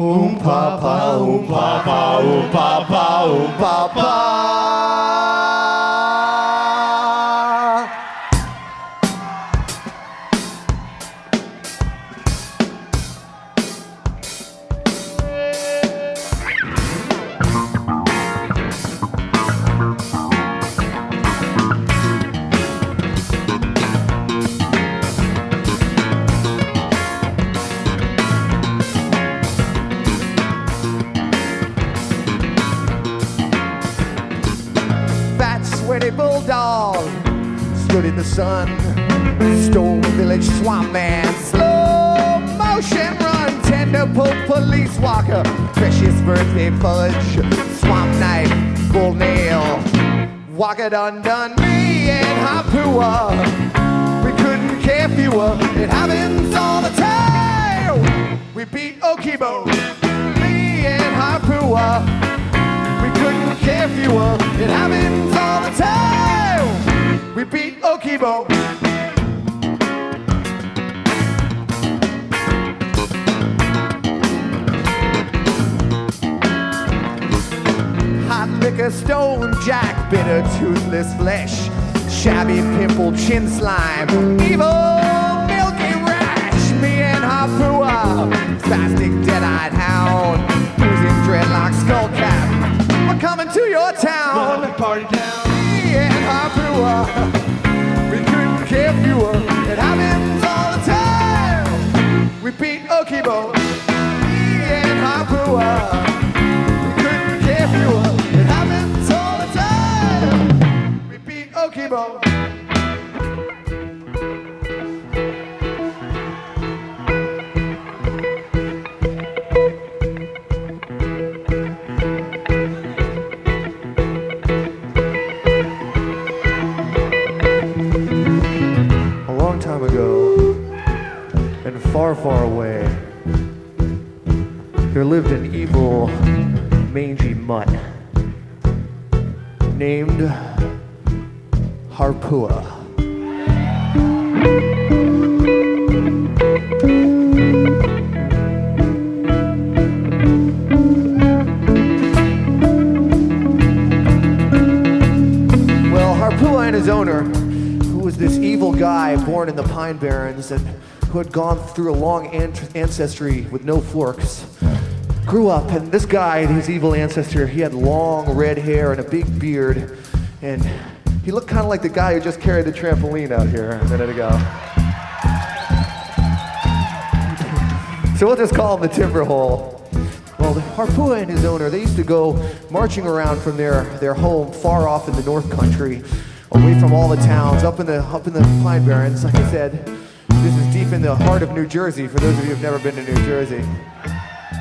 Oom papa, oom papa, oom papa, oom papa. Sweaty bulldog stood in the sun. Stone Village swamp man, slow motion run. Tender pull police walker, precious birthday fudge. Swamp knife, bull nail, walker done me and Harpua. We couldn't care fewer, it happens all the time. We beat Okibo, me and Harpua. We couldn't care fewer, it happens all the time. We beat Okibo. Hot liquor, stone jack, bitter, toothless flesh, shabby, pimple, chin slime, evil, milky rash. Me and Harpua, spastic, dead-eyed hound, losing dreadlock, skull cap. We're coming to your town. Party down. Me and Harpua, we couldn't care fewer. It happens all the time. We beat Okibo. Me and Harpua, we couldn't care fewer. It happens all the time. We beat Okibo. Far, far away, there lived an evil, mangy mutt named Harpua. Well, Harpua and his owner, who was this evil guy born in the Pine Barrens and who had gone through a long ancestry with no forks, grew up, and this guy, his evil ancestor, he had long red hair and a big beard, and he looked kind of like the guy who just carried the trampoline out here a minute ago. So we'll just call him the Timber Hole. Well, Harpua and his owner, they used to go marching around from their home far off in the North Country, away from all the towns, up in the Pine Barrens, like I said. This is deep in the heart of New Jersey, for those of you who've never been to New Jersey.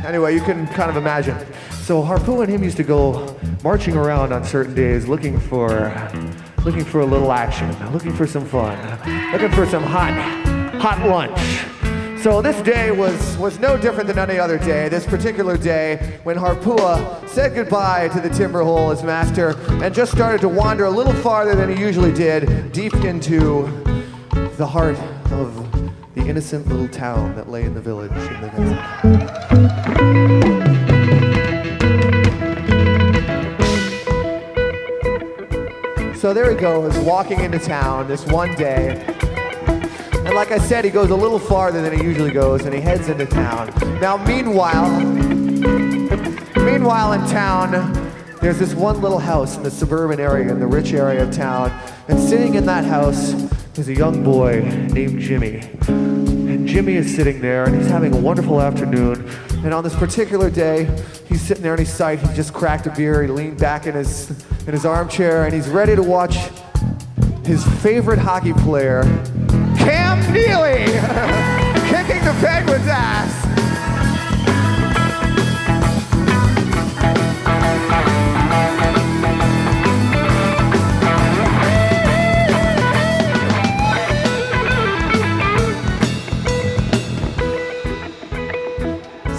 Anyway, you can kind of imagine. So Harpua and him used to go marching around on certain days looking for a little action, looking for some fun, looking for some hot lunch. So this day was no different than any other day. This particular day when Harpua said goodbye to the Timber Hole, his master, and just started to wander a little farther than he usually did, deep into the heart of the innocent little town that lay in the village in the desert. So there he goes, walking into town this one day. And like I said, he goes a little farther than he usually goes, and he heads into town. Now, meanwhile in town, there's this one little house in the suburban area, in the rich area of town. And sitting in that house is a young boy named Jimmy. And Jimmy is sitting there, and he's having a wonderful afternoon. And on this particular day, he's sitting there and he just cracked a beer. He leaned back in his armchair, and he's ready to watch his favorite hockey player, Cam Neely, kicking the Penguins' ass.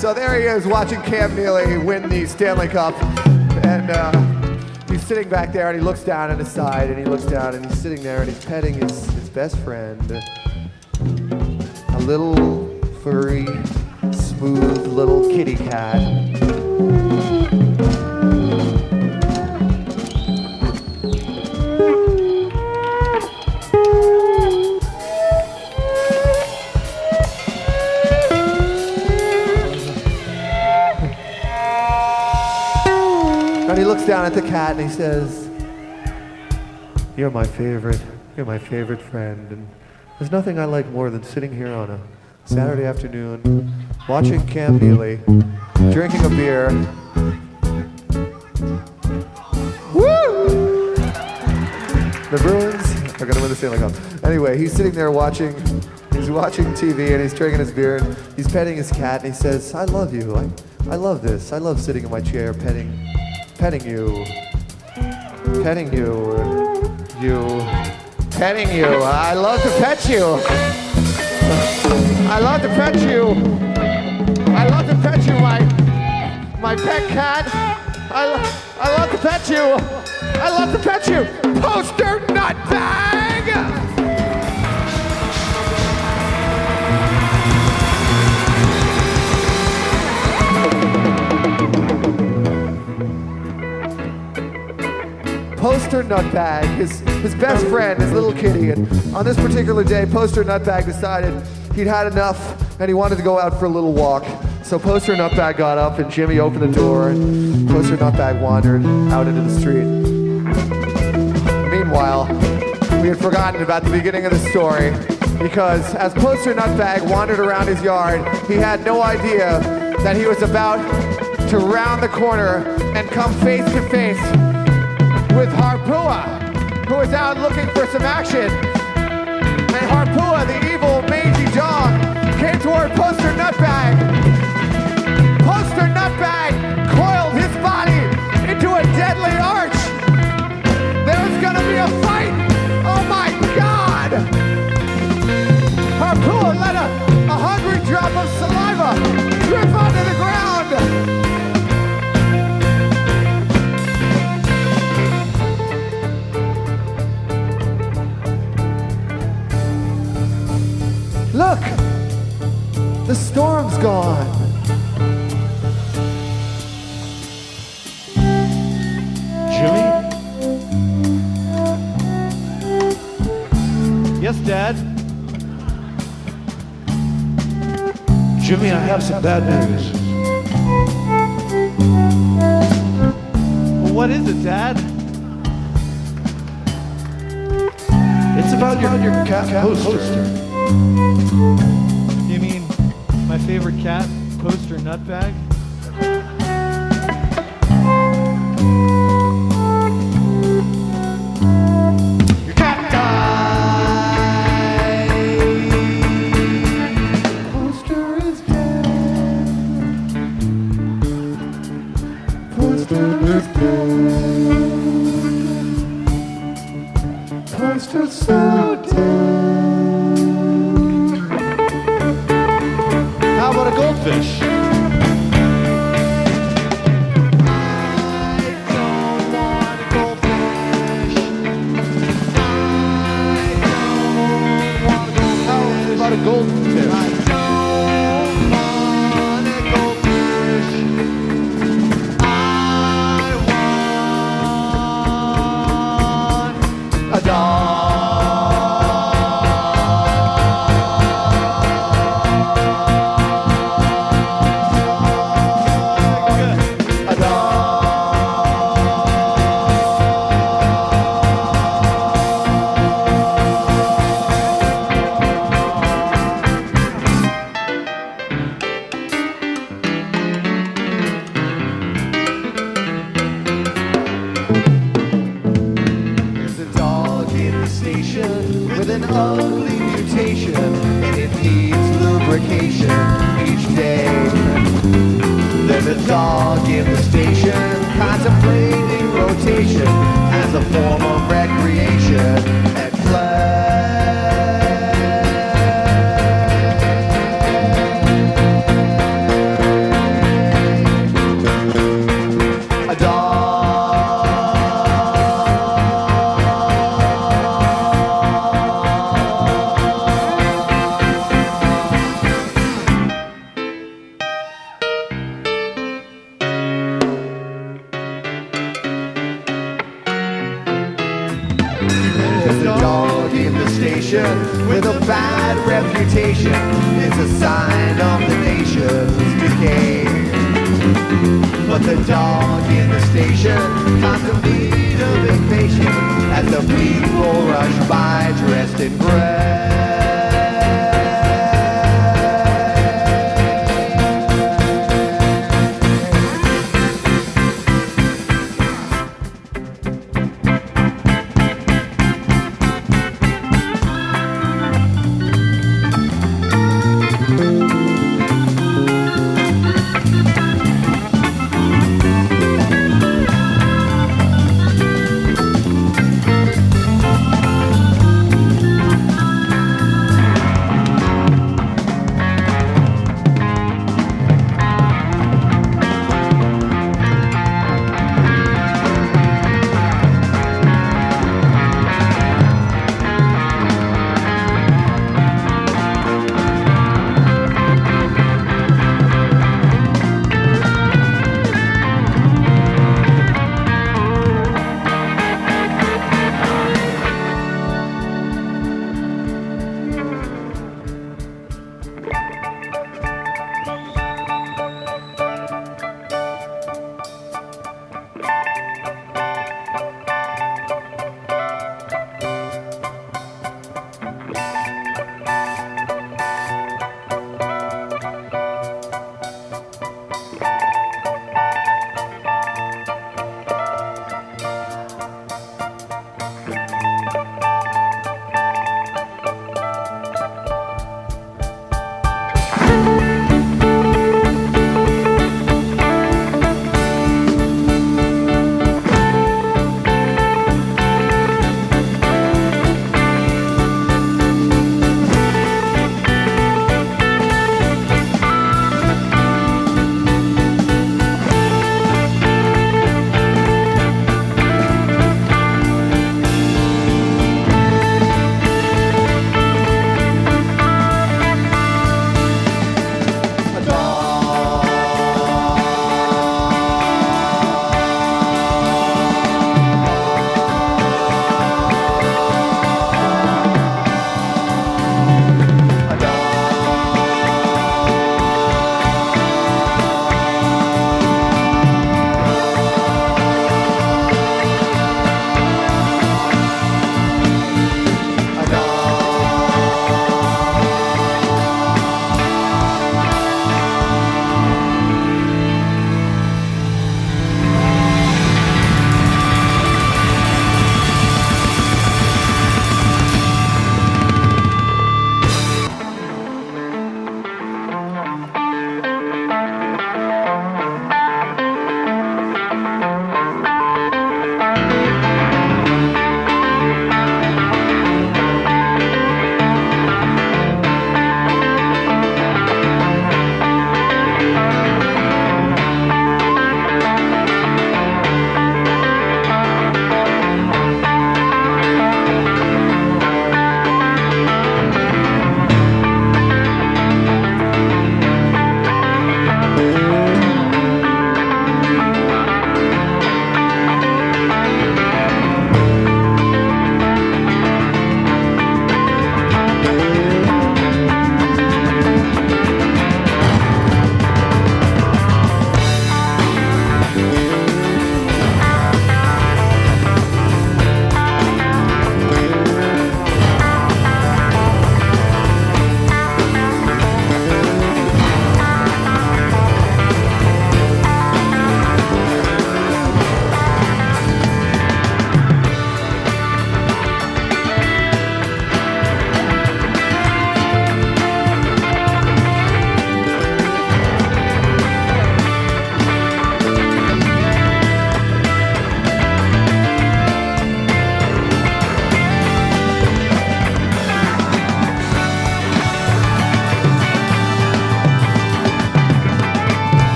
So there he is, watching Cam Neely win the Stanley Cup, and he's sitting back there, and he looks down at his side, and he looks down, and he's sitting there, and he's petting his best friend, a little furry, smooth little kitty cat. And he looks down at the cat and he says, you're my favorite friend, and there's nothing I like more than sitting here on a Saturday afternoon, watching Cam Neely, drinking a beer. Woo! The Bruins are gonna win the Stanley Cup. Anyway, he's sitting there watching TV and he's drinking his beer and he's petting his cat and he says, I love you, I love this, I love sitting in my chair petting you, petting you, I love to pet you. I love to pet you. I love to pet you, my pet cat. I love to pet you. I love to pet you. Poster nutbag! Poster Nutbag, his best friend, his little kitty. And on this particular day, Poster Nutbag decided he'd had enough and he wanted to go out for a little walk. So Poster Nutbag got up and Jimmy opened the door and Poster Nutbag wandered out into the street. Meanwhile, we had forgotten about the beginning of the story because as Poster Nutbag wandered around his yard, he had no idea that he was about to round the corner and come face to face with Harpua, who is out looking for some action. And Harpua, the evil, mangy dog, came toward Poster Nutbag. Poster Nutbag coiled his body into a deadly arch. There's gonna be a fight. Oh my God! Harpua let a hungry drop of saliva drip onto the ground. Look, the storm's gone. Jimmy? Yes, Dad? Jimmy, I have some bad news. What is it, Dad? It's about your cat poster. You mean my favorite cat, Poster Nutbag? Your cat died. Poster is dead. Poster is dead. Poster's so dead. How about a goldfish? I don't want a goldfish. I don't want a goldfish. How about a goldfish? I don't want a goldfish. I want a dog. With an ugly mutation, and it needs lubrication each day. There's a dog in the station, contemplating rotation as a form of recreation and play. A dog. station with a bad reputation. It's a sign of the nation's decay. But the dog in the station contemplates a vacation as the people rush by dressed in gray.